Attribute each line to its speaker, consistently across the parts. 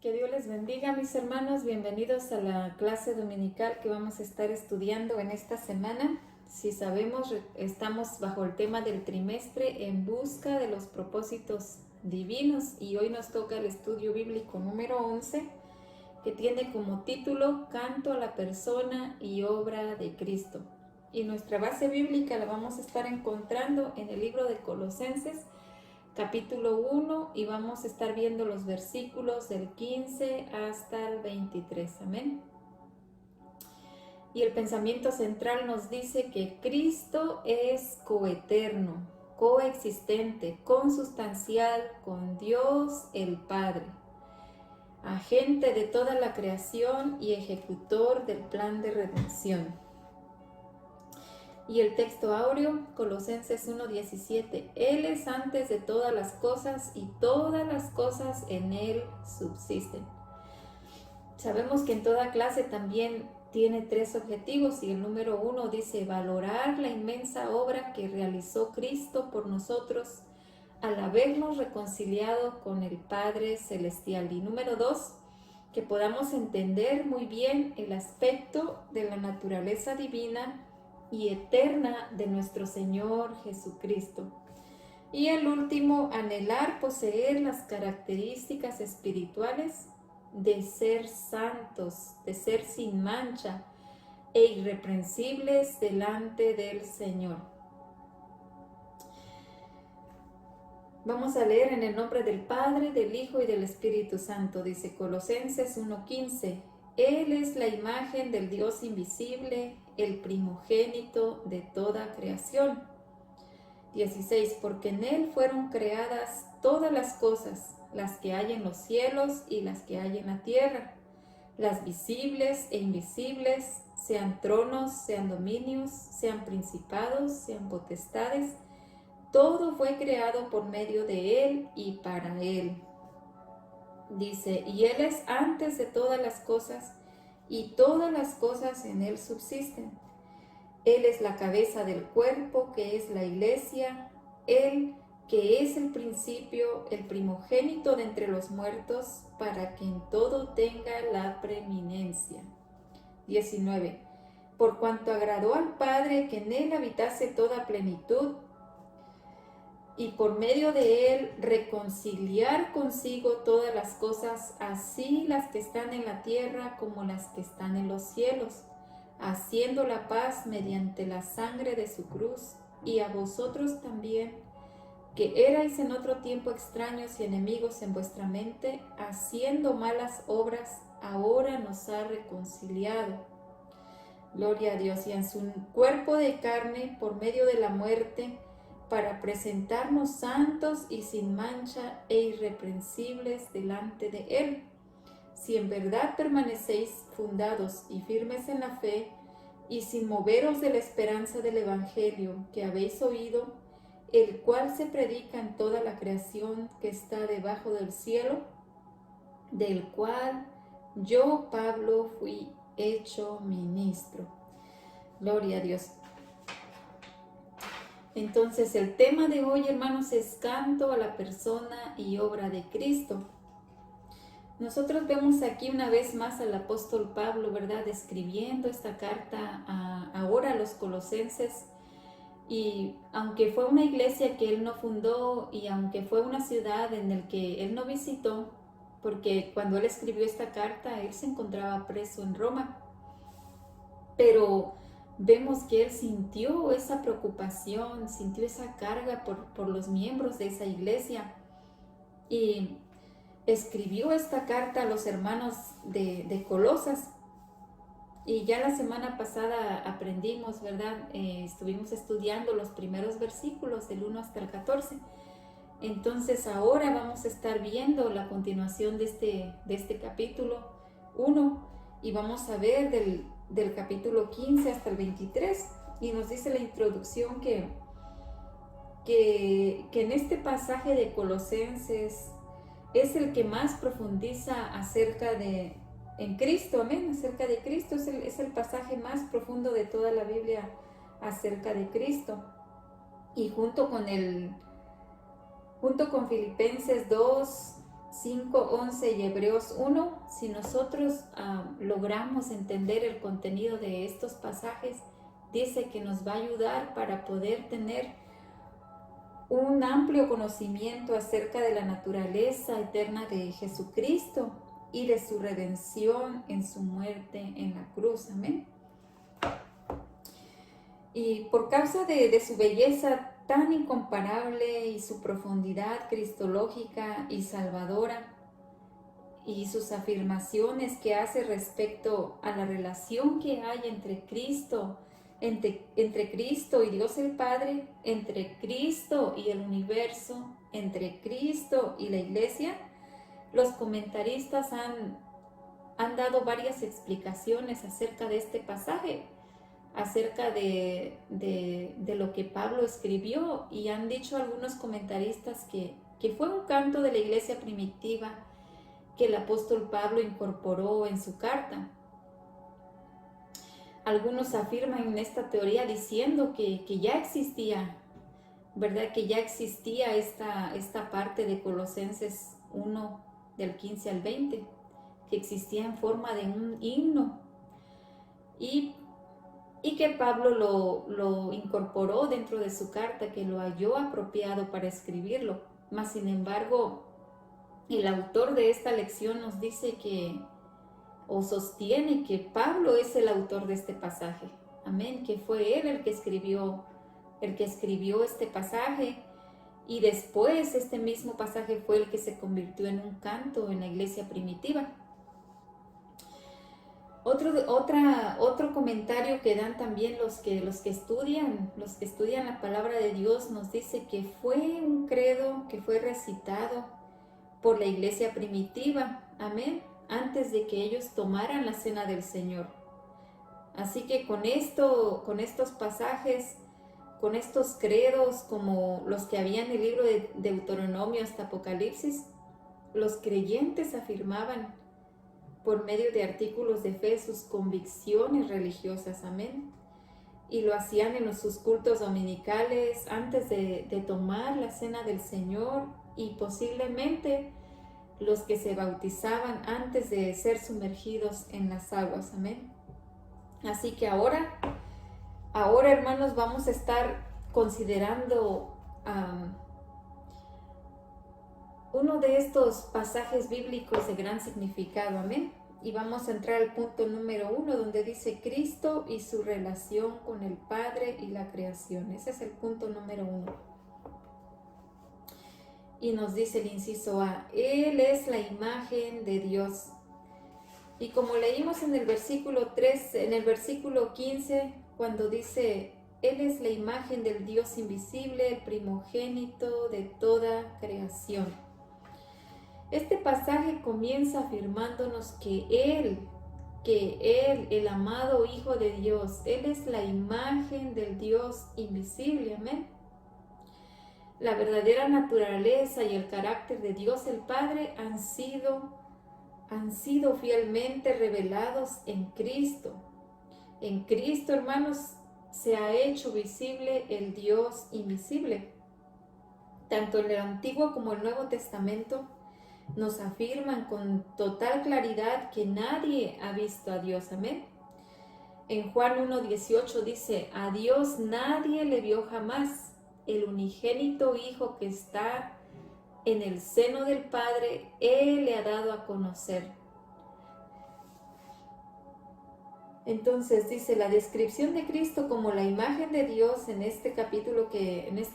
Speaker 1: Que Dios les bendiga, mis hermanos. Bienvenidos a la clase dominical que vamos a estar estudiando en esta semana. Si sabemos, estamos bajo el tema del trimestre en busca de los propósitos divinos y hoy nos toca el estudio bíblico número 11 que tiene como título Canto a la persona y obra de Cristo. Y nuestra base bíblica la vamos a estar encontrando en el libro de Colosenses capítulo 1 y vamos a estar viendo los versículos del 15 hasta el 23. Amén. Y el pensamiento central nos dice que Cristo es coeterno, coexistente, consustancial con Dios el Padre, agente de toda la creación y ejecutor del plan de redención. Y el texto áureo, Colosenses 1:17, Él es antes de todas las cosas y todas las cosas en Él subsisten. Sabemos que en toda clase también tiene 3 objetivos y el número 1 dice valorar la inmensa obra que realizó Cristo por nosotros al habernos reconciliado con el Padre Celestial. Y número 2, que podamos entender muy bien el aspecto de la naturaleza divina y eterna de nuestro Señor Jesucristo. Y el último, anhelar poseer las características espirituales de ser santos, de ser sin mancha e irreprensibles delante del Señor. Vamos a leer en el nombre del Padre, del Hijo y del Espíritu Santo. Dice Colosenses 1:15. Él es la imagen del Dios invisible, el primogénito de toda creación. 16. Porque en Él fueron creadas todas las cosas, las que hay en los cielos y las que hay en la tierra, las visibles e invisibles, sean tronos, sean dominios, sean principados, sean potestades. Todo fue creado por medio de Él y para Él. Dice, y Él es antes de todas las cosas, y todas las cosas en Él subsisten. Él es la cabeza del cuerpo, que es la iglesia, Él que es el principio, el primogénito de entre los muertos, para que en todo tenga la preeminencia. 19. Por cuanto agradó al Padre que en Él habitase toda plenitud, y por medio de Él reconciliar consigo todas las cosas, así las que están en la tierra como las que están en los cielos, haciendo la paz mediante la sangre de su cruz, y a vosotros también, que erais en otro tiempo extraños y enemigos en vuestra mente, haciendo malas obras, ahora nos ha reconciliado. Gloria a Dios. Y en su cuerpo de carne, por medio de la muerte, para presentarnos santos y sin mancha e irreprensibles delante de Él. Si en verdad permanecéis fundados y firmes en la fe, y sin moveros de la esperanza del Evangelio que habéis oído, el cual se predica en toda la creación que está debajo del cielo, del cual yo, Pablo, fui hecho ministro. Gloria a Dios. Entonces el tema de hoy, hermanos, es canto a la persona y obra de Cristo. Nosotros vemos aquí una vez más al apóstol Pablo, ¿verdad?, escribiendo esta carta ahora a los colosenses. Y aunque fue una iglesia que él no fundó y aunque fue una ciudad en la que él no visitó, porque cuando él escribió esta carta, él se encontraba preso en Roma, pero vemos que él sintió esa preocupación, sintió esa carga por los miembros de esa iglesia y escribió esta carta a los hermanos de Colosas. Y ya la semana pasada aprendimos, ¿verdad? Estuvimos estudiando los primeros versículos del 1 hasta el 14. Entonces ahora vamos a estar viendo la continuación de este capítulo 1 y vamos a ver del capítulo 15 hasta el 23. Y nos dice la introducción que en este pasaje de Colosenses es el que más profundiza acerca de en Cristo, amén, acerca de Cristo. Es el pasaje más profundo de toda la Biblia acerca de Cristo. Y junto con Filipenses 2, 5:11 y Hebreos 1, si nosotros logramos entender el contenido de estos pasajes, dice que nos va a ayudar para poder tener un amplio conocimiento acerca de la naturaleza eterna de Jesucristo y de su redención en su muerte en la cruz. Amén. Y por causa de su belleza tan incomparable y su profundidad cristológica y salvadora y sus afirmaciones que hace respecto a la relación que hay entre Cristo y Dios el Padre, entre Cristo y el universo, entre Cristo y la Iglesia, los comentaristas han dado varias explicaciones acerca de este pasaje, acerca de lo que Pablo escribió, y han dicho algunos comentaristas que fue un canto de la iglesia primitiva que el apóstol Pablo incorporó en su carta. Algunos afirman en esta teoría diciendo que ya existía, ¿verdad? Que ya existía esta parte de Colosenses 1, del 15 al 20, que existía en forma de un himno y que Pablo lo incorporó dentro de su carta, que lo halló apropiado para escribirlo. Mas, sin embargo, el autor de esta lección nos dice o sostiene que Pablo es el autor de este pasaje. Amén, que fue él el que escribió este pasaje, y después este mismo pasaje fue el que se convirtió en un canto en la iglesia primitiva. Otro comentario que dan también los que estudian la palabra de Dios, nos dice que fue un credo que fue recitado por la iglesia primitiva, amén, antes de que ellos tomaran la cena del Señor. Así que con estos pasajes, con estos credos como los que había en el libro de Deuteronomio hasta Apocalipsis, los creyentes afirmaban por medio de artículos de fe sus convicciones religiosas, amén. Y lo hacían en sus cultos dominicales antes de tomar la cena del Señor, y posiblemente los que se bautizaban antes de ser sumergidos en las aguas, amén. Así que ahora hermanos, vamos a estar considerando uno de estos pasajes bíblicos de gran significado, amén. Y vamos a entrar al punto número 1, donde dice Cristo y su relación con el Padre y la creación. Ese es el punto número 1. Y nos dice el inciso A, Él es la imagen de Dios. Y como leímos en el versículo 15, cuando dice, Él es la imagen del Dios invisible, el primogénito de toda creación. Este pasaje comienza afirmándonos que Él, el amado Hijo de Dios, Él es la imagen del Dios invisible, amén. La verdadera naturaleza y el carácter de Dios el Padre han sido fielmente revelados en Cristo. En Cristo, hermanos, se ha hecho visible el Dios invisible. Tanto en el Antiguo como el Nuevo Testamento nos afirman con total claridad que nadie ha visto a Dios, amén. En Juan 1:18 dice, a Dios nadie le vio jamás, el unigénito Hijo que está en el seno del Padre, Él le ha dado a conocer. Entonces dice la descripción de Cristo como la imagen de Dios en este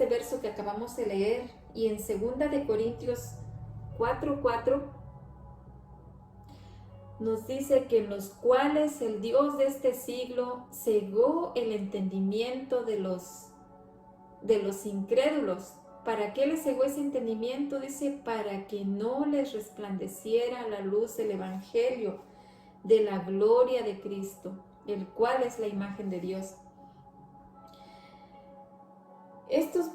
Speaker 1: verso que acabamos de leer, y en 2 de Corintios 4:4 nos dice que en los cuales el Dios de este siglo cegó el entendimiento de los incrédulos. ¿Para qué les cegó ese entendimiento? Dice, para que no les resplandeciera la luz del Evangelio de la gloria de Cristo, el cual es la imagen de Dios. Estos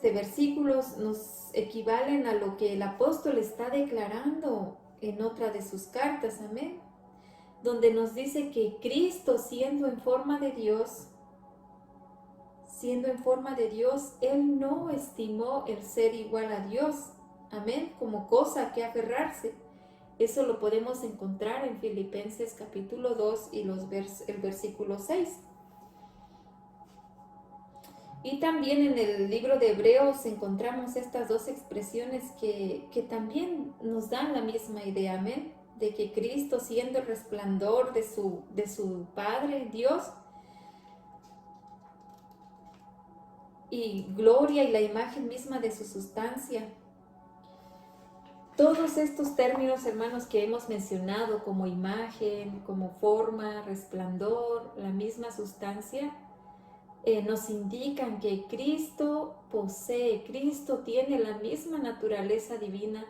Speaker 1: versículos nos equivalen a lo que el apóstol está declarando en otra de sus cartas, amén, donde nos dice que Cristo, siendo en forma de Dios, Él no estimó el ser igual a Dios amén, como cosa que aferrarse. Eso lo podemos encontrar en Filipenses capítulo 2 y el versículo 6. Y también en el libro de Hebreos encontramos estas dos expresiones que también nos dan la misma idea, amén, de que Cristo, siendo el resplandor de su Padre, Dios, y gloria y la imagen misma de su sustancia. Todos estos términos, hermanos, que hemos mencionado como imagen, como forma, resplandor, la misma sustancia, nos indican que Cristo posee, Cristo tiene la misma naturaleza divina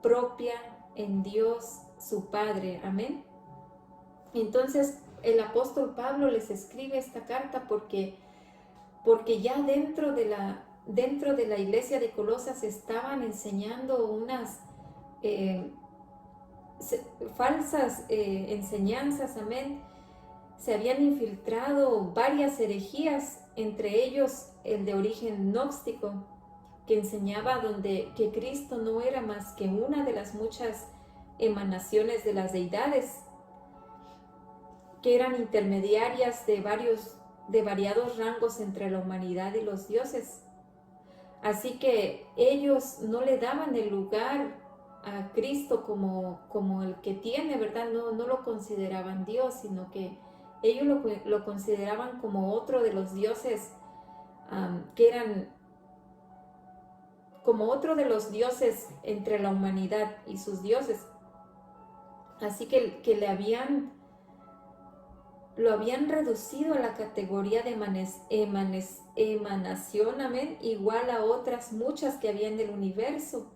Speaker 1: propia en Dios, su Padre. Amén. Entonces, el apóstol Pablo les escribe esta carta porque ya dentro de la iglesia de Colosas estaban enseñando unas falsas enseñanzas, amén. Se habían infiltrado varias herejías, entre ellos el de origen gnóstico, que enseñaba que Cristo no era más que una de las muchas emanaciones de las deidades, que eran intermediarias de variados rangos entre la humanidad y los dioses. Así que ellos no le daban el lugar a Cristo como el que tiene, ¿verdad? No lo consideraban Dios, sino que ellos lo consideraban como otro de los dioses, que eran como otro de los dioses entre la humanidad y sus dioses. Así que lo habían reducido a la categoría de emanación, amén, igual a otras muchas que había en el universo.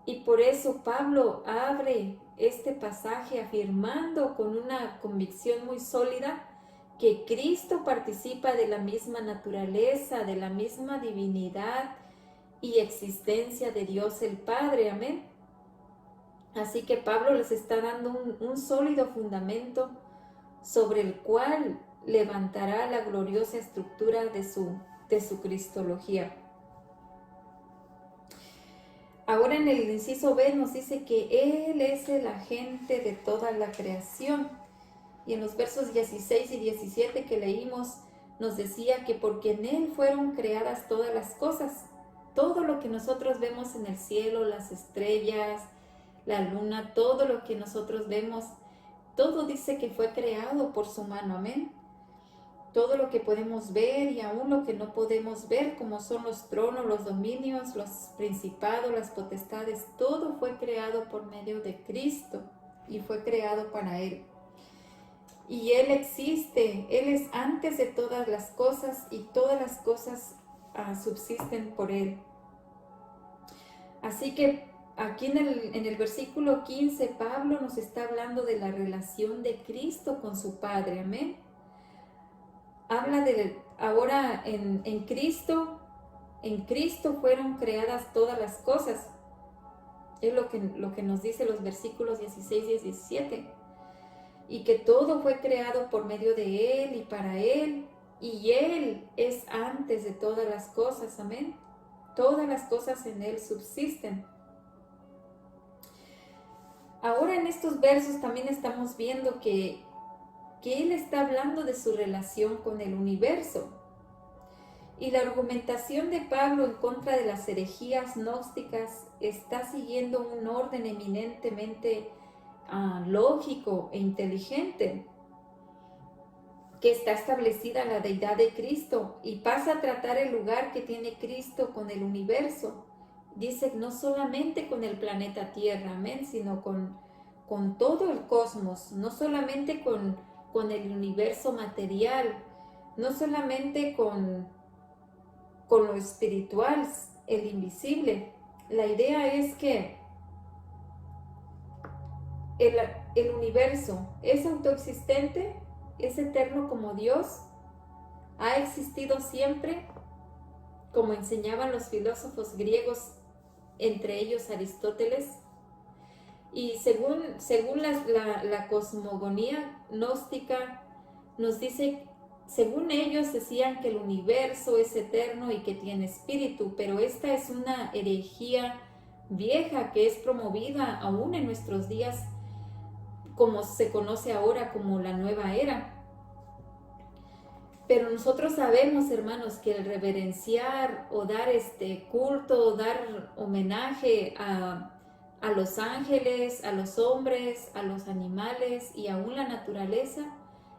Speaker 1: Y por eso Pablo abre este pasaje afirmando con una convicción muy sólida que Cristo participa de la misma naturaleza, de la misma divinidad y existencia de Dios el Padre, amén. Así que Pablo les está dando un sólido fundamento sobre el cual levantará la gloriosa estructura de su cristología. Ahora en el inciso B nos dice que Él es el agente de toda la creación. Y en los versos 16 y 17 que leímos nos decía que porque en Él fueron creadas todas las cosas. Todo lo que nosotros vemos en el cielo, las estrellas, la luna, todo lo que nosotros vemos, todo dice que fue creado por su mano, amén. Todo lo que podemos ver y aún lo que no podemos ver, como son los tronos, los dominios, los principados, las potestades, todo fue creado por medio de Cristo y fue creado para Él. Y Él existe, Él es antes de todas las cosas y todas las cosas subsisten por Él. Así que aquí en el versículo 15, Pablo nos está hablando de la relación de Cristo con su Padre, amén. Habla ahora en Cristo fueron creadas todas las cosas. Es lo que nos dice los versículos 16 y 17. Y que todo fue creado por medio de Él y para Él. Y Él es antes de todas las cosas, amén. Todas las cosas en Él subsisten. Ahora en estos versos también estamos viendo que Él está hablando de su relación con el universo. Y la argumentación de Pablo en contra de las herejías gnósticas está siguiendo un orden eminentemente lógico e inteligente, que está establecida en la deidad de Cristo y pasa a tratar el lugar que tiene Cristo con el universo. Dice, no solamente con el planeta Tierra, amén, sino con todo el cosmos, no solamente con el universo material, no solamente con lo espiritual, el invisible. La idea es que el universo es autoexistente, es eterno como Dios, ha existido siempre, como enseñaban los filósofos griegos, entre ellos Aristóteles, y según la cosmogonía gnóstica nos dice según ellos decían que el universo es eterno y que tiene espíritu, pero esta es una herejía vieja que es promovida aún en nuestros días, como se conoce ahora como la nueva era. Pero nosotros sabemos, hermanos, que el reverenciar o dar culto, o dar homenaje a los ángeles, a los hombres, a los animales y aún la naturaleza,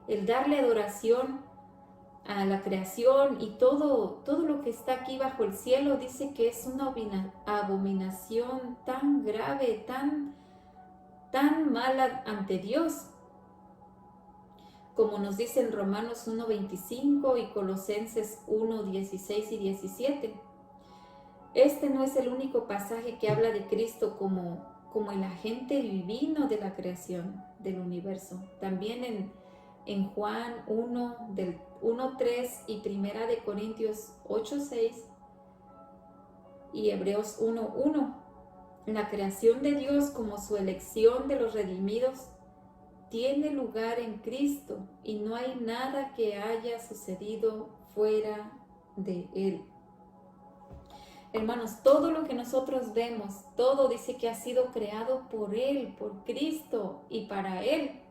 Speaker 1: el darle adoración a la creación y todo lo que está aquí bajo el cielo, dice que es una abominación tan grave, tan mala ante Dios, como nos dicen Romanos 1:25 y Colosenses 1:16 y 17. Este no es el único pasaje que habla de Cristo como el agente divino de la creación del universo. También en Juan 1:3 y Primera de Corintios 8:6 y Hebreos 1:1. La creación de Dios como su elección de los redimidos tiene lugar en Cristo y no hay nada que haya sucedido fuera de Él. Hermanos, todo lo que nosotros vemos, todo dice que ha sido creado por Él, por Cristo y para Él.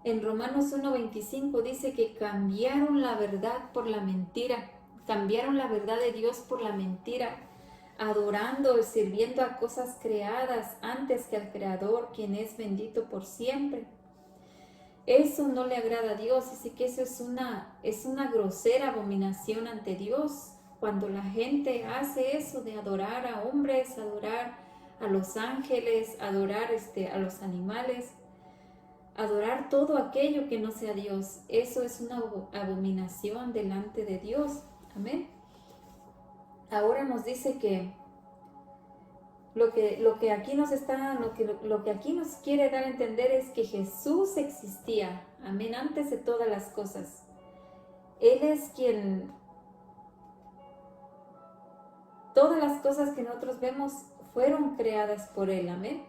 Speaker 1: En Romanos 1:25 dice que cambiaron la verdad por la mentira, cambiaron la verdad de Dios por la mentira, adorando y sirviendo a cosas creadas antes que al Creador, quien es bendito por siempre. Eso no le agrada a Dios, así que eso es una grosera abominación ante Dios. Cuando la gente hace eso de adorar a hombres, adorar a los ángeles, adorar a los animales, adorar todo aquello que no sea Dios, eso es una abominación delante de Dios. Amén. Ahora nos dice que lo que aquí nos quiere dar a entender es que Jesús existía, amén, antes de todas las cosas. Él es quien, todas las cosas que nosotros vemos fueron creadas por Él, amén.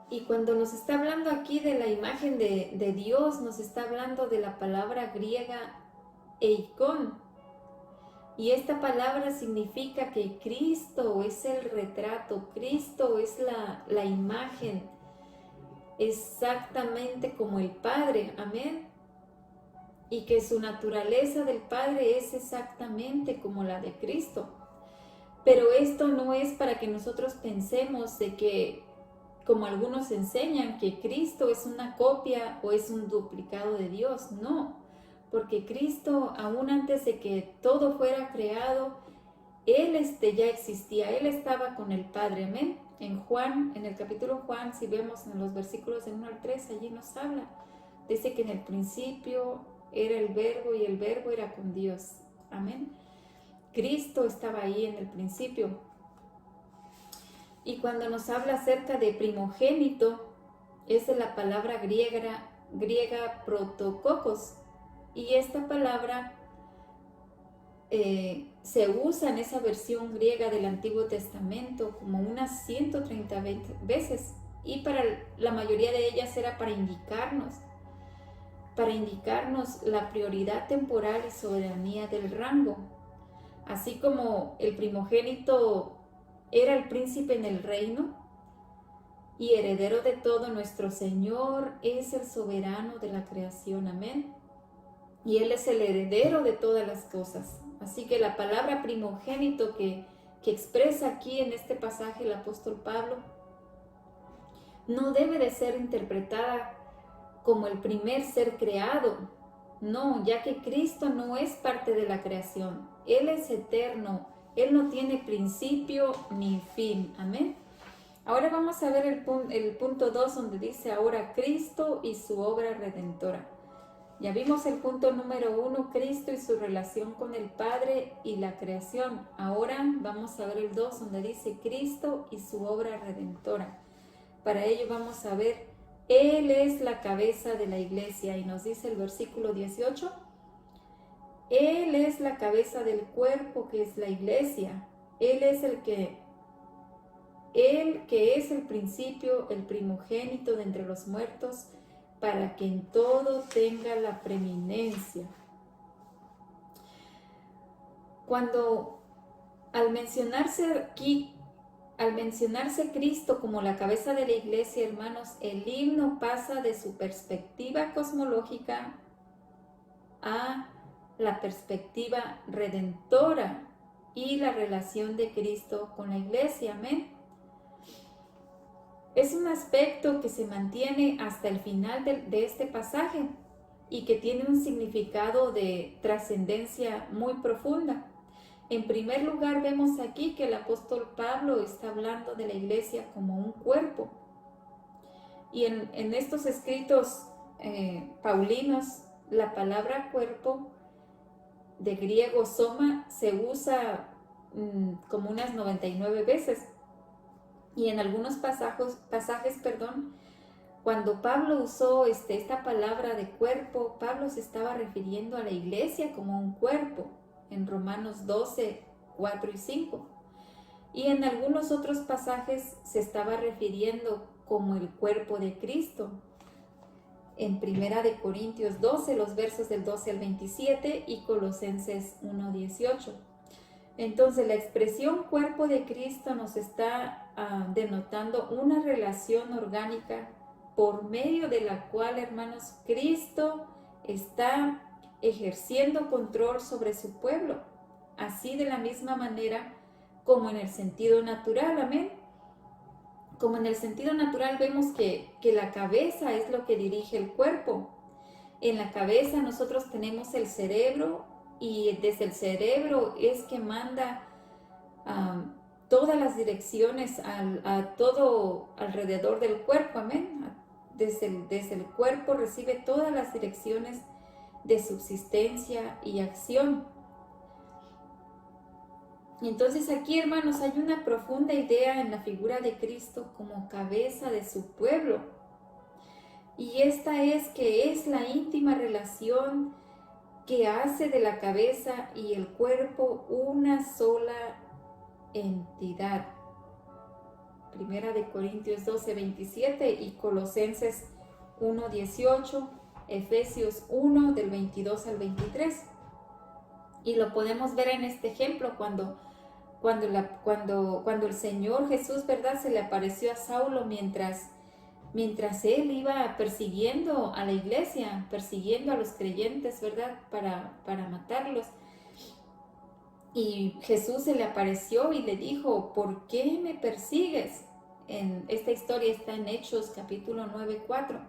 Speaker 1: Y cuando nos está hablando aquí de la imagen de Dios, nos está hablando de la palabra griega eikon. Y esta palabra significa que Cristo es el retrato, Cristo es la imagen, exactamente como el Padre, amén. Y que su naturaleza del Padre es exactamente como la de Cristo. Pero esto no es para que nosotros pensemos de que, como algunos enseñan, que Cristo es una copia o es un duplicado de Dios, no. Porque Cristo, aún antes de que todo fuera creado, Él ya existía, Él estaba con el Padre, amén. En el capítulo Juan, si vemos en los versículos de 1 al 3, allí nos habla. Dice que en el principio era el Verbo y el Verbo era con Dios, amén. Cristo estaba ahí en el principio. Y cuando nos habla acerca de primogénito, es de la palabra griega protokokos. Y esta palabra se usa en esa versión griega del Antiguo Testamento como unas 130 veces. Y para la mayoría de ellas era para indicarnos la prioridad temporal y soberanía del rango. Así como el primogénito era el príncipe en el reino y heredero de todo, nuestro Señor es el soberano de la creación, amén. Y Él es el heredero de todas las cosas. Así que la palabra primogénito que expresa aquí en este pasaje el apóstol Pablo no debe de ser interpretada como el primer ser creado. No, ya que Cristo no es parte de la creación. Él es eterno. Él no tiene principio ni fin. Amén. Ahora vamos a ver el punto 2 donde dice ahora Cristo y su obra redentora. Ya vimos el punto número 1, Cristo y su relación con el Padre y la creación. Ahora vamos a ver el 2 donde dice Cristo y su obra redentora. Para ello vamos a ver, Él es la cabeza de la iglesia y nos dice el versículo 18. Él es la cabeza del cuerpo que es la iglesia. Él es el que Él que es el principio, el primogénito de entre los muertos, para que en todo tenga la preeminencia. Cuando al mencionarse Cristo como la cabeza de la iglesia, hermanos, el himno pasa de su perspectiva cosmológica a la perspectiva redentora y la relación de Cristo con la iglesia. Amén. Es un aspecto que se mantiene hasta el final de este pasaje y que tiene un significado de trascendencia muy profunda. En primer lugar, vemos aquí que el apóstol Pablo está hablando de la iglesia como un cuerpo. Y en estos escritos paulinos, la palabra cuerpo, de griego soma, se usa como unas 99 veces. Y en algunos pasajes, cuando Pablo usó esta palabra de cuerpo, Pablo se estaba refiriendo a la iglesia como un cuerpo, en Romanos 12, 4 y 5. Y en algunos otros pasajes se estaba refiriendo como el cuerpo de Cristo, en Primera de Corintios 12, los versos del 12 al 27 y Colosenses 1, 18. Entonces, la expresión cuerpo de Cristo nos está denotando una relación orgánica por medio de la cual, hermanos, Cristo está ejerciendo control sobre su pueblo. Así de la misma manera como en el sentido natural, amén. Como en el sentido natural vemos que la cabeza es lo que dirige el cuerpo. En la cabeza nosotros tenemos el cerebro, y desde el cerebro es que manda todas las direcciones a todo alrededor del cuerpo, amén. Desde el cuerpo recibe todas las direcciones de subsistencia y acción. Y entonces aquí, hermanos, hay una profunda idea en la figura de Cristo como cabeza de su pueblo. Y esta es que es la íntima relación que hace de la cabeza y el cuerpo una sola entidad. Primera de Corintios 12, 27 y Colosenses 1, 18, Efesios 1 del 22 al 23. Y lo podemos ver en este ejemplo cuando el Señor Jesús, ¿verdad?, se le apareció a Saulo mientras él iba persiguiendo a la iglesia, persiguiendo a los creyentes, ¿verdad?, para matarlos. Y Jesús se le apareció y le dijo, ¿por qué me persigues? Esta historia está en Hechos capítulo 9, 4.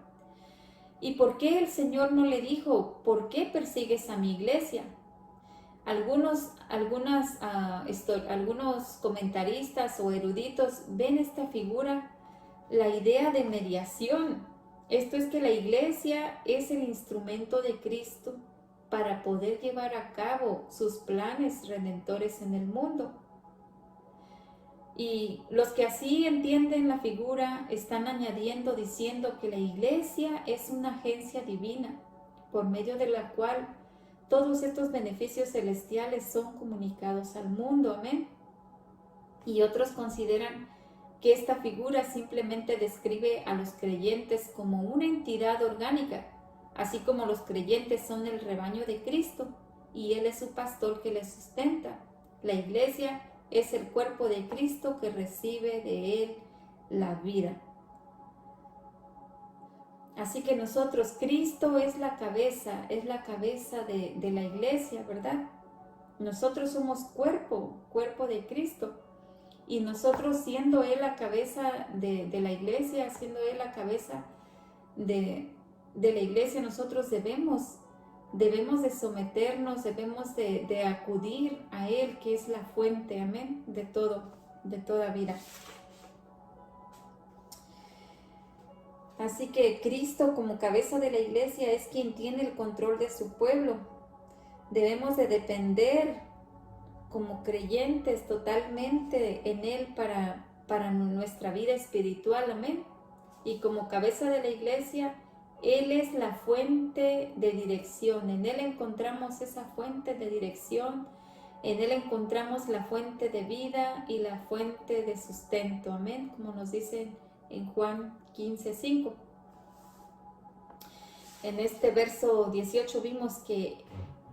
Speaker 1: ¿Y por qué el Señor no le dijo, ¿por qué persigues a mi iglesia? Algunos comentaristas o eruditos ven esta figura, la idea de mediación. Esto es que la iglesia es el instrumento de Cristo para poder llevar a cabo sus planes redentores en el mundo. Y los que así entienden la figura están añadiendo diciendo que la iglesia es una agencia divina por medio de la cual todos estos beneficios celestiales son comunicados al mundo. Amén. Y otros consideran que esta figura simplemente describe a los creyentes como una entidad orgánica, así como los creyentes son el rebaño de Cristo y Él es su pastor que les sustenta. La iglesia es el cuerpo de Cristo que recibe de Él la vida. Así que nosotros, Cristo es la cabeza de la iglesia, ¿verdad? Nosotros somos cuerpo de Cristo. Y nosotros, siendo Él la cabeza de la iglesia, siendo Él la cabeza de la iglesia, nosotros debemos de someternos, debemos de acudir a Él, que es la fuente, amén, de toda vida. Así que Cristo, como cabeza de la iglesia, es quien tiene el control de su pueblo. Debemos de depender como creyentes totalmente en Él para nuestra vida espiritual, amén. Y como cabeza de la iglesia, Él es la fuente de dirección. En Él encontramos esa fuente de dirección, En Él encontramos la fuente de vida y la fuente de sustento. Amén, como nos dice en Juan 15:5. En este verso 18 vimos que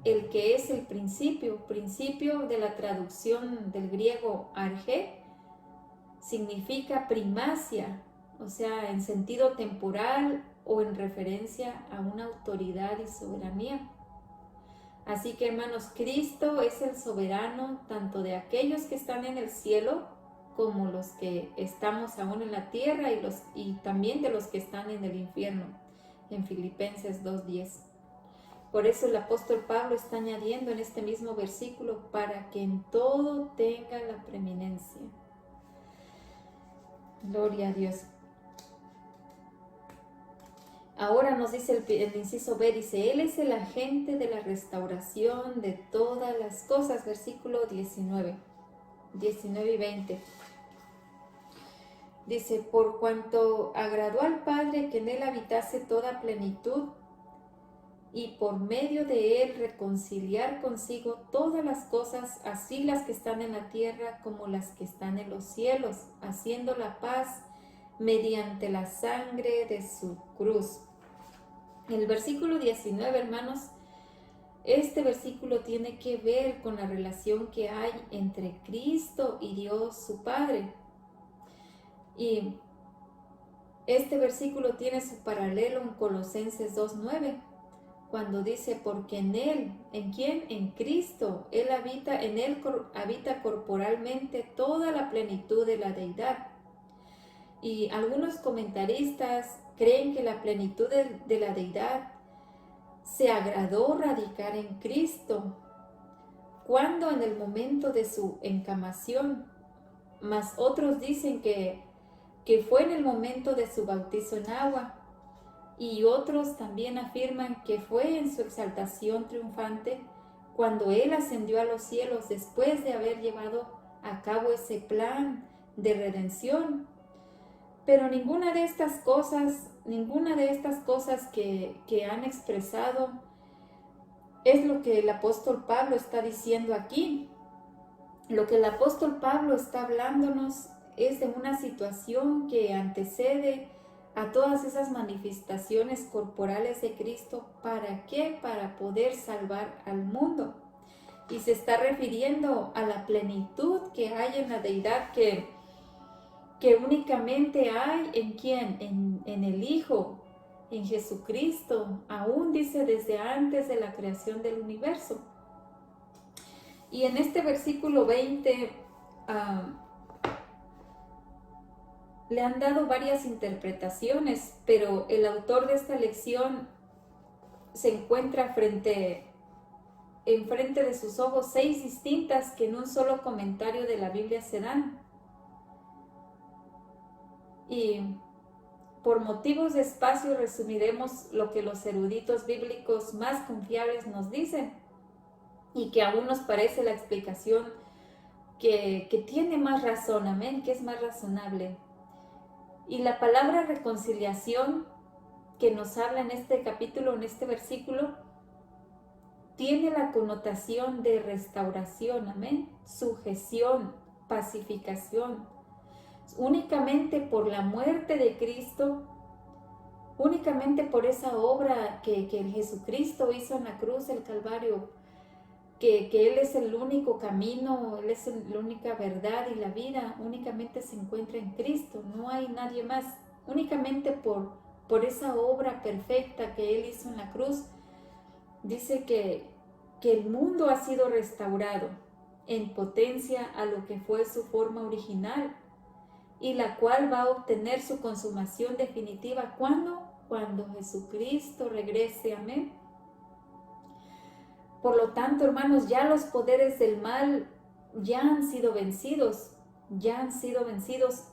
Speaker 1: el que es el principio de la traducción del griego arge, significa primacia, o sea, en sentido temporal o en referencia a una autoridad y soberanía. Así que, hermanos, Cristo es el soberano tanto de aquellos que están en el cielo como los que estamos aún en la tierra y también de los que están en el infierno, en Filipenses 2:10. Por eso el apóstol Pablo está añadiendo en este mismo versículo, para que en todo tenga la preeminencia. Gloria a Dios. Ahora nos dice el inciso B, dice, Él es el agente de la restauración de todas las cosas, versículo 19 y 20. Dice, por cuanto agradó al Padre que en Él habitase toda plenitud, y por medio de Él reconciliar consigo todas las cosas, así las que están en la tierra como las que están en los cielos, haciendo la paz mediante la sangre de su cruz. El versículo 19, hermanos, este versículo tiene que ver con la relación que hay entre Cristo y Dios su Padre. Y este versículo tiene su paralelo en Colosenses 2:9, cuando dice, porque en Él, ¿en quién? En Cristo, Él habita, en Él habita corporalmente toda la plenitud de la deidad. Y algunos comentaristas creen que la plenitud de la deidad se agradó radicar en Cristo, cuando en el momento de su encamación, mas otros dicen que fue en el momento de su bautizo en agua, y otros también afirman que fue en su exaltación triunfante, cuando Él ascendió a los cielos después de haber llevado a cabo ese plan de redención. Pero ninguna de estas cosas que han expresado es lo que el apóstol Pablo está diciendo aquí. Lo que el apóstol Pablo está hablándonos es de una situación que antecede a todas esas manifestaciones corporales de Cristo. ¿Para qué? Para poder salvar al mundo. Y se está refiriendo a la plenitud que hay en la deidad que únicamente hay ¿en quién? En el Hijo, en Jesucristo, aún dice desde antes de la creación del universo. Y en este versículo 20 le han dado varias interpretaciones, pero el autor de esta lección se encuentra enfrente de sus ojos 6 distintas que en un solo comentario de la Biblia se dan. Y por motivos de espacio resumiremos lo que los eruditos bíblicos más confiables nos dicen y que aún nos parece la explicación que tiene más razón, amén, que es más razonable. Y la palabra reconciliación que nos habla en este capítulo, en este versículo, tiene la connotación de restauración, amén, sujeción, pacificación. Únicamente por la muerte de Cristo, únicamente por esa obra que Jesucristo hizo en la cruz del Calvario, que Él es el único camino, Él es la única verdad y la vida, únicamente se encuentra en Cristo, no hay nadie más. Únicamente por esa obra perfecta que Él hizo en la cruz, dice que el mundo ha sido restaurado en potencia a lo que fue su forma original, y la cual va a obtener su consumación definitiva. ¿Cuándo? Cuando Jesucristo regrese, amén. Por lo tanto, hermanos, ya los poderes del mal ya han sido vencidos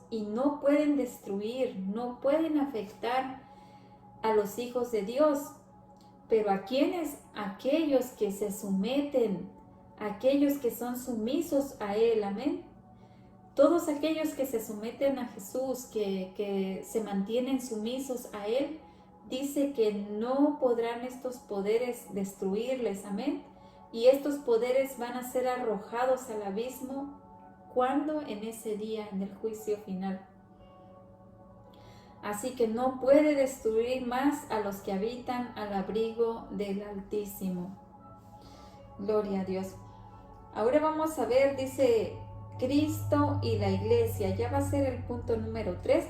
Speaker 1: y no pueden destruir, no pueden afectar a los hijos de Dios. Pero ¿a quiénes? Aquellos que se someten, aquellos que son sumisos a Él, amén. Todos aquellos que se someten a Jesús, que se mantienen sumisos a Él, dice que no podrán estos poderes destruirles, amén. y estos poderes van a ser arrojados al abismo. ¿Cuándo? En ese día, en el juicio final. Así que no puede destruir más a los que habitan al abrigo del Altísimo. Gloria a Dios. Ahora vamos a ver, dice Cristo y la iglesia. Ya va a ser el punto número 3.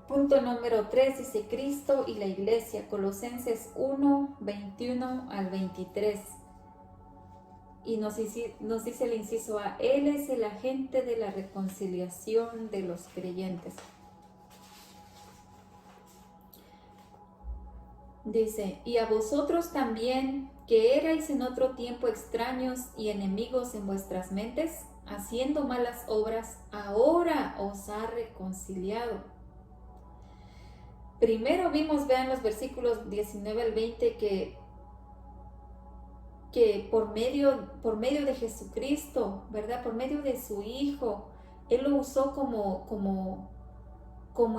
Speaker 1: Punto número 3 dice Cristo y la iglesia. Colosenses 1, 21 al 23. Y nos dice el inciso A, Él es el agente de la reconciliación de los creyentes. Dice, y a vosotros también, que erais en otro tiempo extraños y enemigos en vuestras mentes, haciendo malas obras, ahora os ha reconciliado. Primero vimos, vean los versículos 19 al 20, que por medio de Jesucristo, ¿verdad? Por medio de su Hijo, Él lo usó como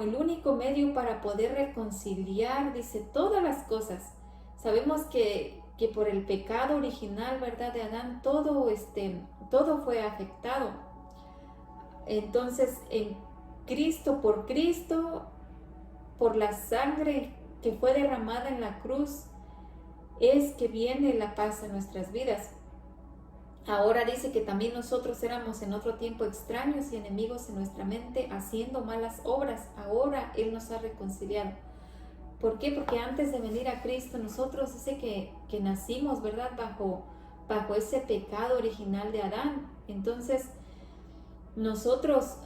Speaker 1: el único medio para poder reconciliar, dice, todas las cosas. Sabemos que por el pecado original, ¿verdad? De Adán, todo fue afectado. Entonces, en Cristo, por la sangre que fue derramada en la cruz, es que viene la paz en nuestras vidas. Ahora dice que también nosotros éramos en otro tiempo extraños y enemigos en nuestra mente, haciendo malas obras. Ahora Él nos ha reconciliado. ¿Por qué? Porque antes de venir a Cristo, nosotros dice que nacimos, ¿verdad? Bajo ese pecado original de Adán. Entonces, nosotros,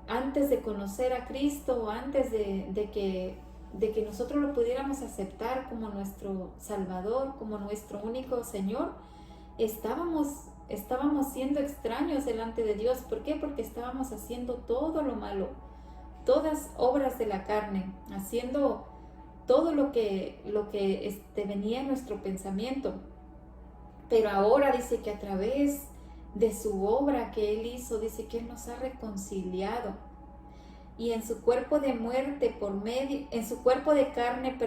Speaker 1: antes de conocer a Cristo, antes de que nosotros lo pudiéramos aceptar como nuestro Salvador, como nuestro único Señor, estábamos siendo extraños delante de Dios. ¿Por qué? Porque estábamos haciendo todo lo malo, todas obras de la carne, haciendo todo lo que venía en nuestro pensamiento. Pero ahora dice que a través de su obra que Él hizo, dice que Él nos ha reconciliado. Y en su cuerpo de muerte, en su cuerpo de carne,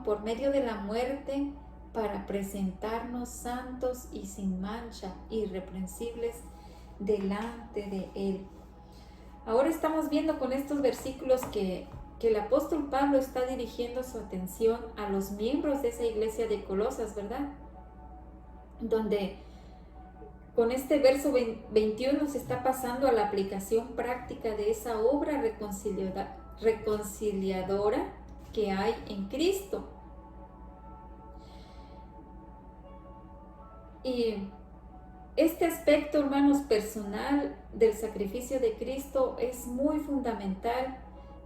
Speaker 1: por medio de la muerte, para presentarnos santos y sin mancha, irreprensibles delante de Él. Ahora estamos viendo con estos versículos que el apóstol Pablo está dirigiendo su atención a los miembros de esa iglesia de Colosas, ¿verdad? Donde con este verso 21 se está pasando a la aplicación práctica de esa obra reconciliadora que hay en Cristo. Y este aspecto, hermanos, personal del sacrificio de Cristo es muy fundamental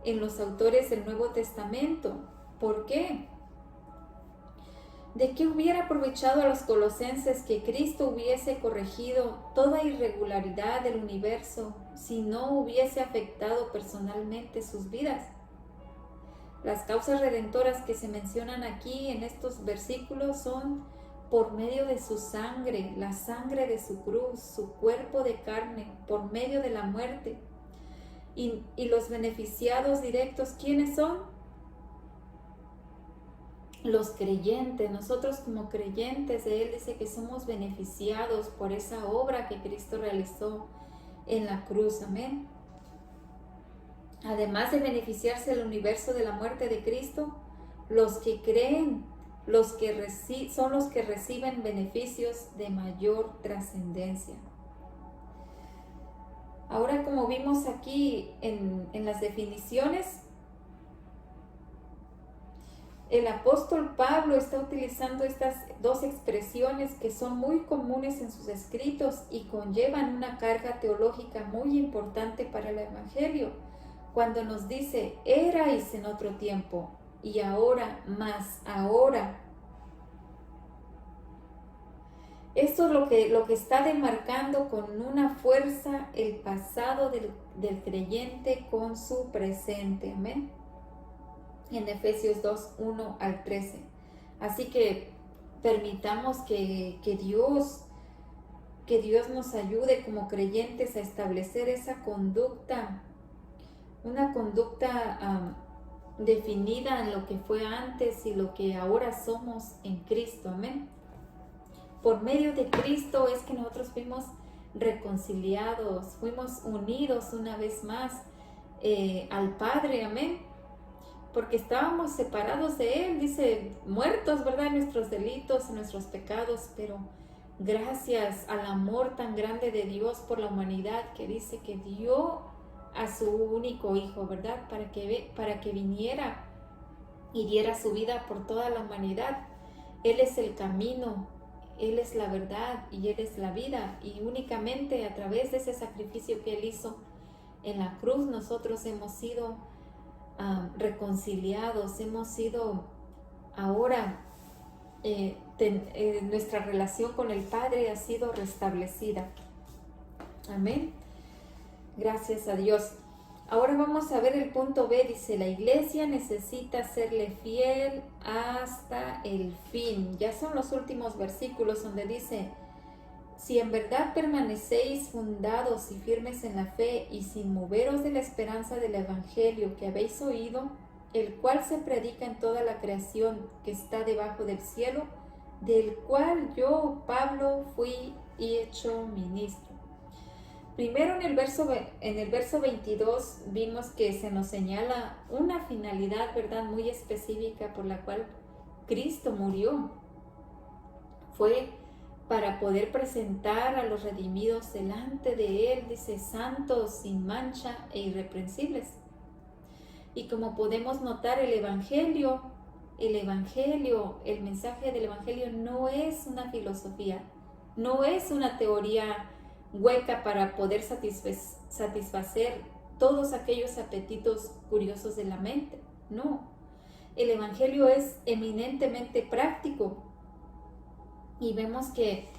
Speaker 1: en los autores del Nuevo Testamento. ¿Por qué? ¿De qué hubiera aprovechado a los colosenses que Cristo hubiese corregido toda irregularidad del universo si no hubiese afectado personalmente sus vidas? Las causas redentoras que se mencionan aquí en estos versículos son por medio de su sangre, la sangre de su cruz, su cuerpo de carne, por medio de la muerte. Y los beneficiados directos, ¿quiénes son? Los creyentes. Nosotros como creyentes de Él dice que somos beneficiados por esa obra que Cristo realizó en la cruz. Amén. Además de beneficiarse del universo de la muerte de Cristo, los que creen, son los que reciben beneficios de mayor trascendencia. Ahora, como vimos aquí en las definiciones, el apóstol Pablo está utilizando estas dos expresiones que son muy comunes en sus escritos y conllevan una carga teológica muy importante para el Evangelio. Cuando nos dice, erais en otro tiempo y ahora, más ahora. Esto es lo que está demarcando con una fuerza el pasado del creyente con su presente. Amén. En Efesios 2, 1 al 13. Así que permitamos que Dios nos ayude como creyentes a establecer esa conducta, una conducta definida en lo que fue antes y lo que ahora somos en Cristo, amén. Por medio de Cristo es que nosotros fuimos reconciliados, fuimos unidos una vez más al Padre, amén. Porque estábamos separados de Él, dice, muertos, ¿verdad? En nuestros delitos, en nuestros pecados, pero gracias al amor tan grande de Dios por la humanidad, que dice que dio a su único Hijo, ¿verdad? Para que viniera y diera su vida por toda la humanidad. Él es el camino, Él es la verdad y Él es la vida. Y únicamente a través de ese sacrificio que Él hizo en la cruz, nosotros hemos sido reconciliados, hemos sido ahora, nuestra relación con el Padre ha sido restablecida. Amén. Gracias a Dios. Ahora vamos a ver el punto B. Dice, la iglesia necesita serle fiel hasta el fin. Ya son los últimos versículos donde dice, si en verdad permanecéis fundados y firmes en la fe y sin moveros de la esperanza del evangelio que habéis oído, el cual se predica en toda la creación que está debajo del cielo, del cual yo, Pablo, fui hecho ministro. Primero en el verso 22 vimos que se nos señala una finalidad, ¿verdad?, muy específica por la cual Cristo murió. Fue para poder presentar a los redimidos delante de Él, dice, santos, sin mancha e irreprensibles. Y como podemos notar, el mensaje del Evangelio no es una filosofía, no es una teoría hueca para poder satisfacer todos aquellos apetitos curiosos de la mente. No, el Evangelio es eminentemente práctico. Y vemos que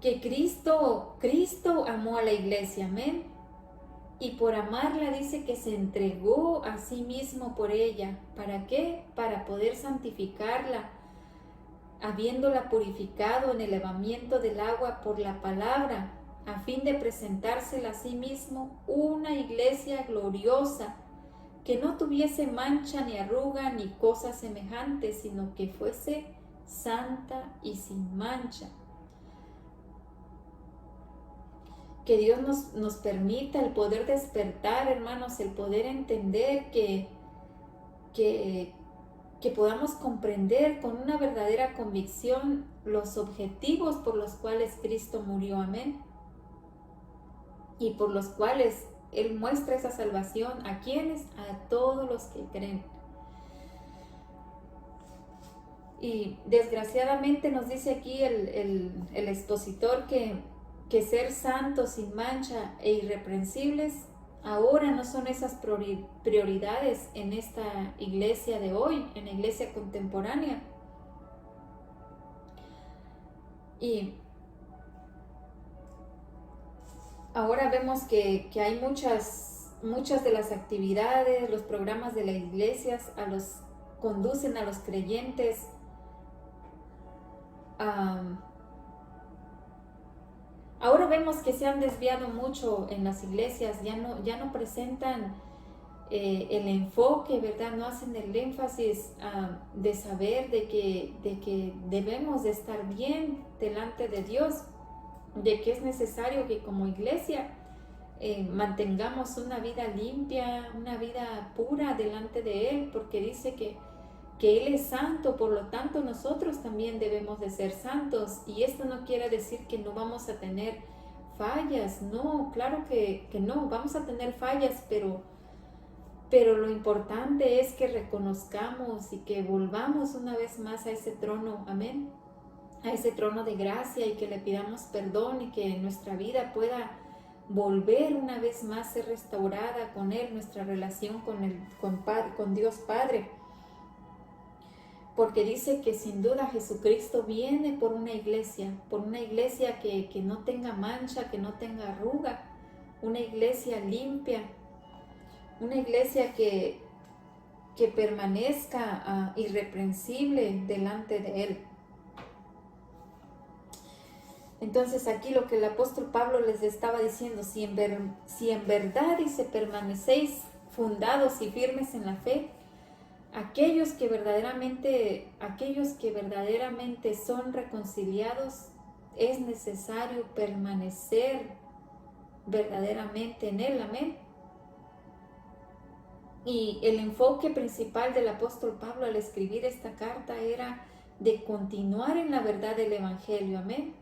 Speaker 1: Cristo amó a la iglesia, amén. Y por amarla dice que se entregó a sí mismo por ella. ¿Para qué? Para poder santificarla, habiéndola purificado en el lavamiento del agua por la palabra, a fin de presentársela a sí mismo una iglesia gloriosa, que no tuviese mancha ni arruga ni cosas semejantes, sino que fuese santa y sin mancha. Que Dios nos permita el poder despertar, hermanos, el poder entender que podamos comprender con una verdadera convicción los objetivos por los cuales Cristo murió, amén, y por los cuales Él muestra esa salvación. ¿A quiénes? A todos los que creen. Y desgraciadamente nos dice aquí el expositor que ser santos, sin mancha e irreprensibles ahora no son esas prioridades en esta iglesia de hoy, en la iglesia contemporánea. Y ahora vemos que hay muchas de las actividades, los programas de las iglesias conducen a los creyentes ahora vemos que se han desviado mucho en las iglesias, ya no presentan el enfoque, ¿verdad? No hacen el énfasis de saber de que debemos de estar bien delante de Dios, de que es necesario que como iglesia mantengamos una vida limpia, una vida pura delante de Él, porque dice que Él es santo, por lo tanto nosotros también debemos de ser santos. Y esto no quiere decir que no vamos a tener fallas, no, claro que no, vamos a tener fallas, pero lo importante es que reconozcamos y que volvamos una vez más a ese trono, amén, a ese trono de gracia, y que le pidamos perdón y que nuestra vida pueda volver una vez más a ser restaurada con Él, nuestra relación con Dios Padre. Porque dice que sin duda Jesucristo viene por una iglesia que no tenga mancha, que no tenga arruga, una iglesia limpia, una iglesia que permanezca irreprensible delante de Él. Entonces aquí lo que el apóstol Pablo les estaba diciendo, si en verdad dice permanecéis fundados y firmes en la fe, aquellos que verdaderamente son reconciliados, es necesario permanecer verdaderamente en Él, amén. Y el enfoque principal del apóstol Pablo al escribir esta carta era de continuar en la verdad del Evangelio, amén.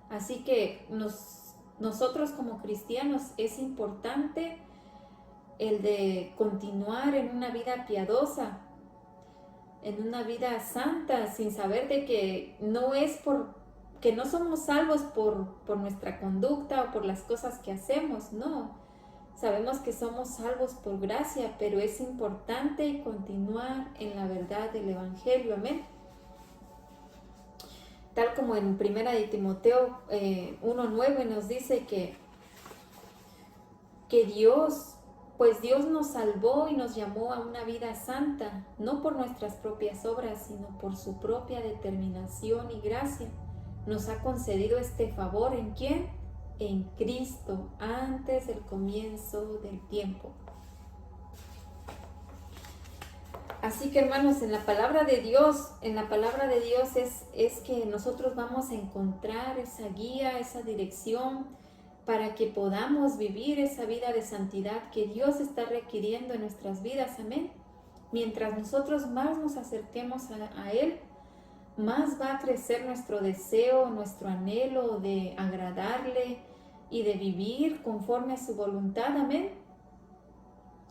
Speaker 1: Así que nosotros como cristianos es importante el de continuar en una vida piadosa, en una vida santa, sin saber de que no somos salvos por nuestra conducta o por las cosas que hacemos, no. Sabemos que somos salvos por gracia, pero es importante continuar en la verdad del Evangelio, amén. Tal como en 1 de Timoteo 1:9 nos dice que Dios nos salvó y nos llamó a una vida santa, no por nuestras propias obras, sino por su propia determinación y gracia. Nos ha concedido este favor, ¿en quién? En Cristo, antes del comienzo del tiempo. Así que, hermanos, en la palabra de Dios es que nosotros vamos a encontrar esa guía, esa dirección para que podamos vivir esa vida de santidad que Dios está requiriendo en nuestras vidas, amén. Mientras nosotros más nos acerquemos a Él, más va a crecer nuestro deseo, nuestro anhelo de agradarle y de vivir conforme a su voluntad, amén.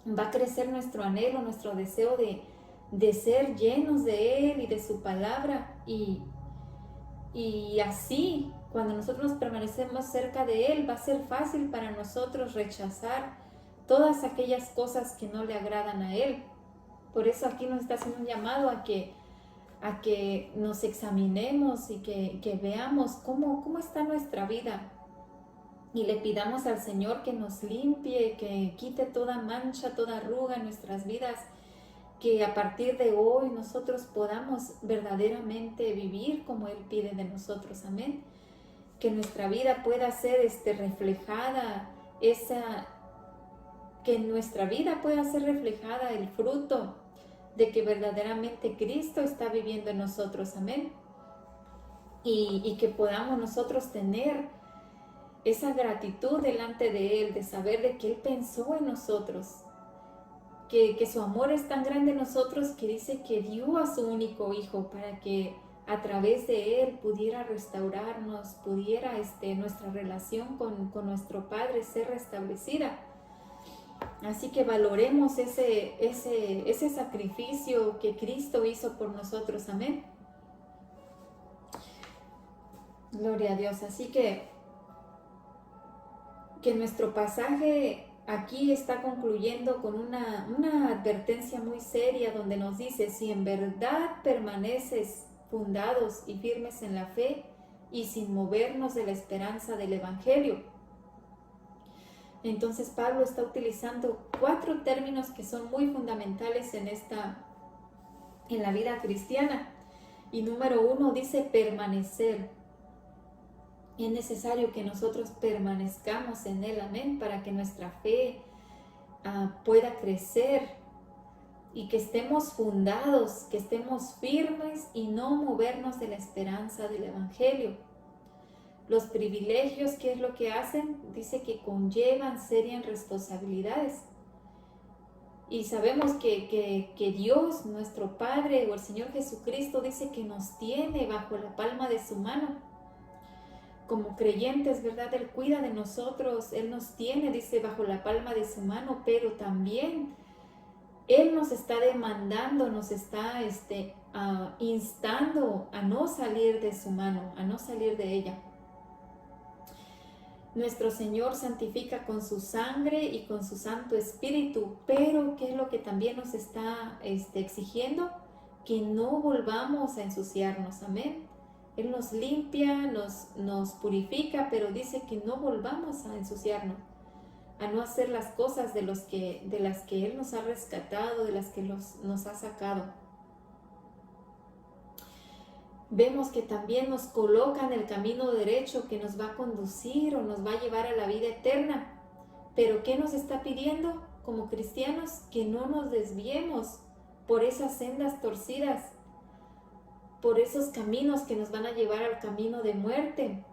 Speaker 1: Va a crecer nuestro anhelo, nuestro deseo de ser llenos de Él y de su palabra, y así, cuando nosotros permanecemos cerca de Él, va a ser fácil para nosotros rechazar todas aquellas cosas que no le agradan a Él. Por eso aquí nos está haciendo un llamado a que nos examinemos y que veamos cómo está nuestra vida, y le pidamos al Señor que nos limpie, que quite toda mancha, toda arruga en nuestras vidas, que a partir de hoy nosotros podamos verdaderamente vivir como Él pide de nosotros, amén. Que nuestra vida pueda ser reflejada, que en nuestra vida pueda ser reflejada el fruto de que verdaderamente Cristo está viviendo en nosotros, amén. Y que podamos nosotros tener esa gratitud delante de Él, de saber de que Él pensó en nosotros, que su amor es tan grande en nosotros que dice que dio a su único Hijo para que a través de Él pudiera restaurarnos, pudiera nuestra relación con nuestro Padre ser restablecida. Así que valoremos ese sacrificio que Cristo hizo por nosotros, amén. Gloria a Dios. Así que nuestro pasaje aquí está concluyendo con una advertencia muy seria, donde nos dice: si en verdad permaneces fundados y firmes en la fe y sin movernos de la esperanza del Evangelio. Entonces Pablo está utilizando 4 términos que son muy fundamentales en la vida cristiana. Y número 1 dice permanecer. Es necesario que nosotros permanezcamos en Él, amén, para que nuestra fe pueda crecer y que estemos fundados, que estemos firmes y no movernos de la esperanza del Evangelio. Los privilegios, ¿qué es lo que hacen? Dice que conllevan serias responsabilidades. Y sabemos que Dios, nuestro Padre, o el Señor Jesucristo, dice que nos tiene bajo la palma de su mano. Como creyentes, ¿verdad? Él cuida de nosotros, Él nos tiene, dice, bajo la palma de su mano, pero también Él nos está demandando, nos está instando a no salir de su mano, a no salir de ella. Nuestro Señor santifica con su sangre y con su Santo Espíritu, pero ¿qué es lo que también nos está exigiendo? Que no volvamos a ensuciarnos, amén. Él nos limpia, nos purifica, pero dice que no volvamos a ensuciarnos, a no hacer las cosas de las que Él nos ha rescatado, de las que nos ha sacado. Vemos que también nos coloca en el camino derecho que nos va a conducir o nos va a llevar a la vida eterna. Pero ¿qué nos está pidiendo? como cristianos, que no nos desviemos por esas sendas torcidas, por esos caminos que nos van a llevar al camino de muerte.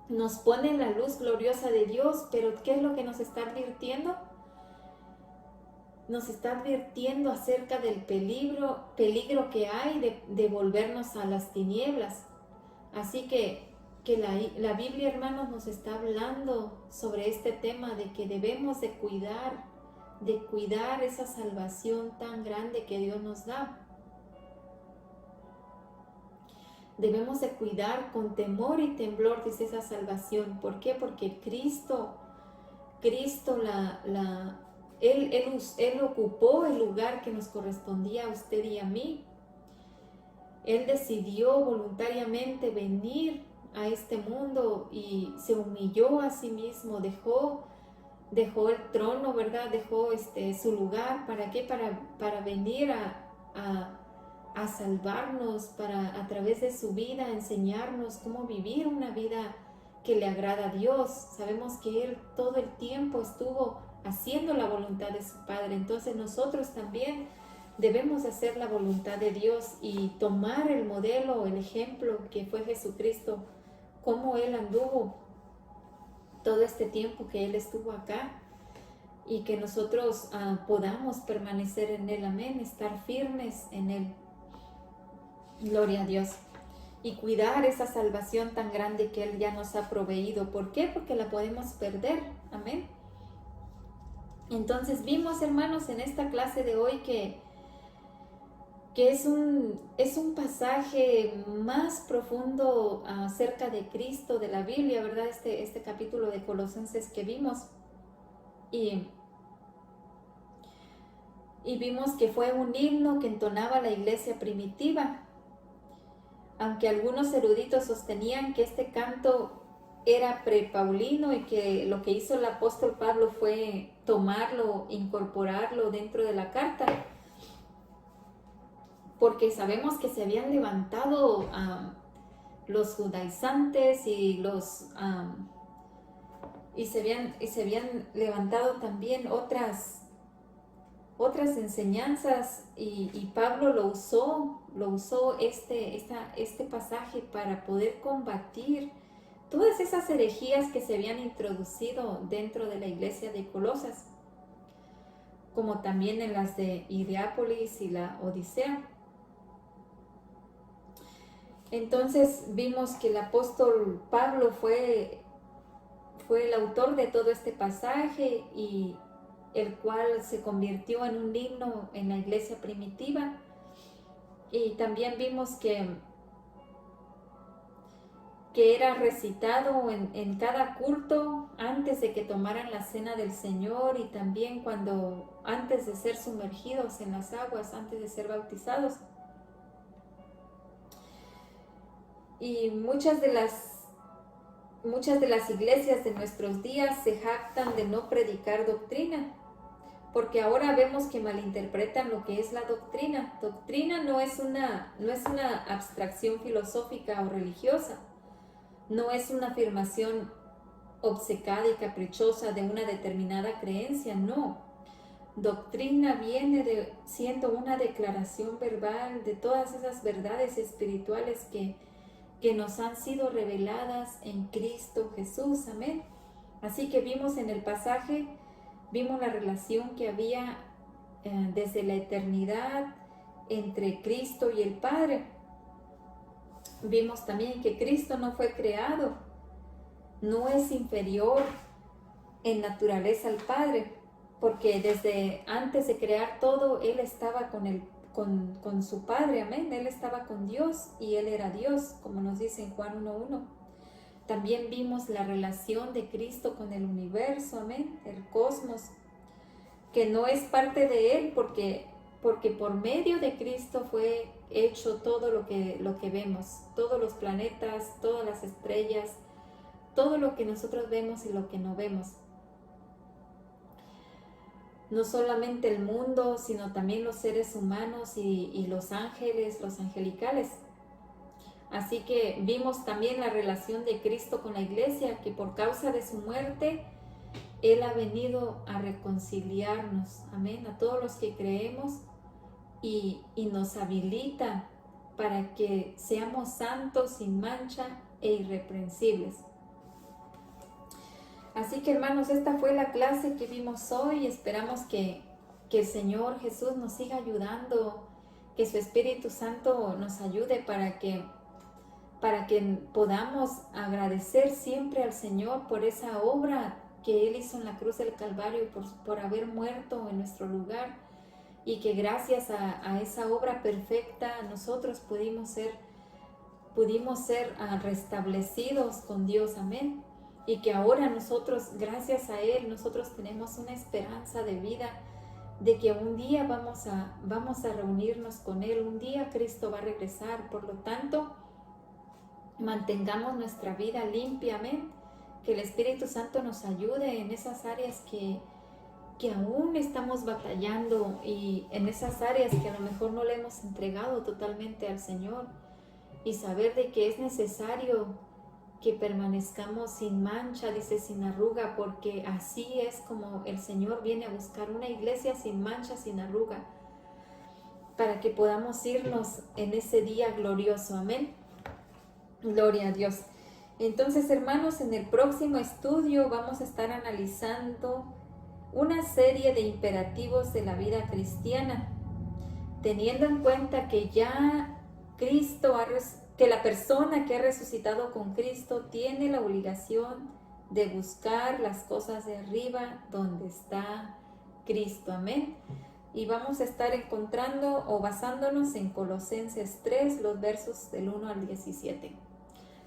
Speaker 1: Nos pone la luz gloriosa de Dios, pero ¿qué es lo que nos está advirtiendo? Nos está advirtiendo acerca del peligro que hay de volvernos a las tinieblas. Así que la Biblia, hermanos, nos está hablando sobre este tema de que debemos de cuidar esa salvación tan grande que Dios nos da. Debemos de cuidar con temor y temblor, dice, esa salvación. ¿Por qué? Porque Cristo Él ocupó el lugar que nos correspondía a usted y a mí. Él decidió voluntariamente venir a este mundo y se humilló a sí mismo, dejó el trono, ¿verdad? Dejó su lugar. ¿Para qué? Para venir a salvarnos, para a través de su vida enseñarnos cómo vivir una vida que le agrada a Dios. Sabemos que Él todo el tiempo estuvo haciendo la voluntad de su Padre. Entonces nosotros también debemos hacer la voluntad de Dios y tomar el modelo, el ejemplo que fue Jesucristo, cómo Él anduvo todo este tiempo que Él estuvo acá, y que nosotros podamos permanecer en Él, amén, estar firmes en Él. Gloria a Dios. Y cuidar esa salvación tan grande que Él ya nos ha proveído. ¿Por qué? Porque la podemos perder, amén. Entonces vimos, hermanos, en esta clase de hoy que es un pasaje más profundo acerca de Cristo, de la Biblia, ¿verdad? Este capítulo de Colosenses que vimos. Y vimos que fue un himno que entonaba la iglesia primitiva. Aunque algunos eruditos sostenían que este canto era prepaulino y que lo que hizo el apóstol Pablo fue tomarlo, incorporarlo dentro de la carta, porque sabemos que se habían levantado los judaizantes y se habían levantado también otras enseñanzas, y Pablo lo usó este pasaje para poder combatir todas esas herejías que se habían introducido dentro de la iglesia de Colosas, como también en las de Hierápolis y la Odisea. Entonces vimos que el apóstol Pablo fue el autor de todo este pasaje, y el cual se convirtió en un himno en la iglesia primitiva. Y también vimos que era recitado en cada culto antes de que tomaran la cena del Señor, y también antes de ser sumergidos en las aguas, antes de ser bautizados. Y muchas de las iglesias de nuestros días se jactan de no predicar doctrina, porque ahora vemos que malinterpretan lo que es la doctrina. Doctrina no es una abstracción filosófica o religiosa, no es una afirmación obcecada y caprichosa de una determinada creencia, no. Doctrina viene siendo una declaración verbal de todas esas verdades espirituales que nos han sido reveladas en Cristo Jesús, amén. Así que vimos en el pasaje, vimos la relación que había desde la eternidad entre Cristo y el Padre. Vimos también que Cristo no fue creado, no es inferior en naturaleza al Padre, porque desde antes de crear todo, Él estaba con su Padre, amén. Él estaba con Dios y Él era Dios, como nos dice en Juan 1:1. También vimos la relación de Cristo con el universo, amén, el cosmos, que no es parte de Él, porque por medio de Cristo fue hecho todo lo que vemos, todos los planetas, todas las estrellas, todo lo que nosotros vemos y lo que no vemos. No solamente el mundo, sino también los seres humanos y los ángeles, los angelicales. Así que vimos también la relación de Cristo con la iglesia, que por causa de su muerte Él ha venido a reconciliarnos, amén, a todos los que creemos y nos habilita para que seamos santos, sin mancha e irreprensibles. Así que hermanos, esta fue la clase que vimos hoy. Esperamos que el Señor Jesús nos siga ayudando, que su Espíritu Santo nos ayude para que podamos agradecer siempre al Señor por esa obra que Él hizo en la cruz del Calvario, por haber muerto en nuestro lugar, y que gracias a esa obra perfecta nosotros pudimos ser restablecidos con Dios, amén. Y que ahora nosotros, gracias a Él, nosotros tenemos una esperanza de vida, de que un día vamos a reunirnos con Él, un día Cristo va a regresar. Por lo tanto, mantengamos nuestra vida limpia, amén. Que el Espíritu Santo nos ayude en esas áreas que aún estamos batallando, y en esas áreas que a lo mejor no le hemos entregado totalmente al Señor, y saber de que es necesario que permanezcamos sin mancha, dice, sin arruga, porque así es como el Señor viene a buscar una iglesia sin mancha, sin arruga, para que podamos irnos en ese día glorioso, amén. Gloria a Dios. Entonces, hermanos, en el próximo estudio vamos a estar analizando una serie de imperativos de la vida cristiana, teniendo en cuenta que ya que la persona que ha resucitado con Cristo tiene la obligación de buscar las cosas de arriba donde está Cristo, amén. Y vamos a estar encontrando o basándonos en Colosenses 3, los versos del 1 al 17.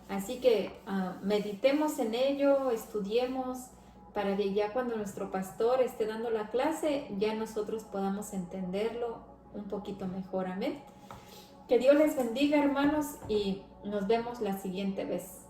Speaker 1: Así que meditemos en ello, estudiemos, para que ya cuando nuestro pastor esté dando la clase, ya nosotros podamos entenderlo un poquito mejor, amén. Que Dios les bendiga, hermanos, y nos vemos la siguiente vez.